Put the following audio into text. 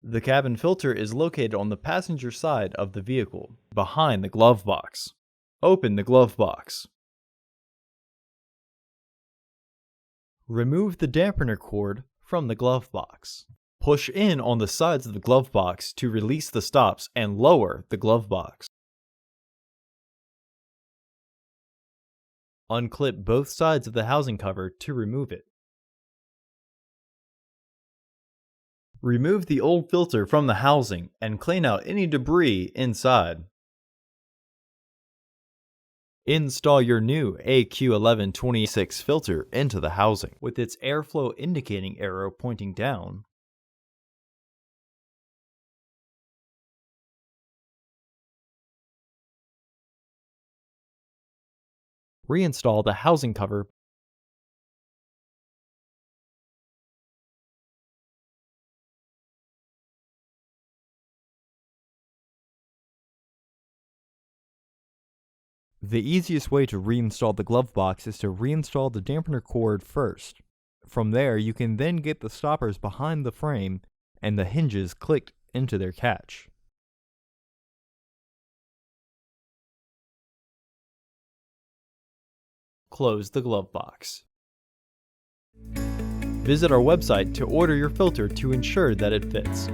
The cabin filter is located on the passenger side of the vehicle, behind the glove box. Open the glove box. Remove the dampener cord from the glove box. Push in on the sides of the glove box to release the stops and lower the glove box. Unclip both sides of the housing cover to remove it. Remove the old filter from the housing and clean out any debris inside. Install your new AQ1126 filter into the housing with its airflow indicating arrow pointing down. Reinstall the housing cover. The easiest way to reinstall the glove box is to reinstall the dampener cord first. From there, you can then get the stoppers behind the frame and the hinges clicked into their catch. Close the glove box. Visit our website to order your filter to ensure that it fits.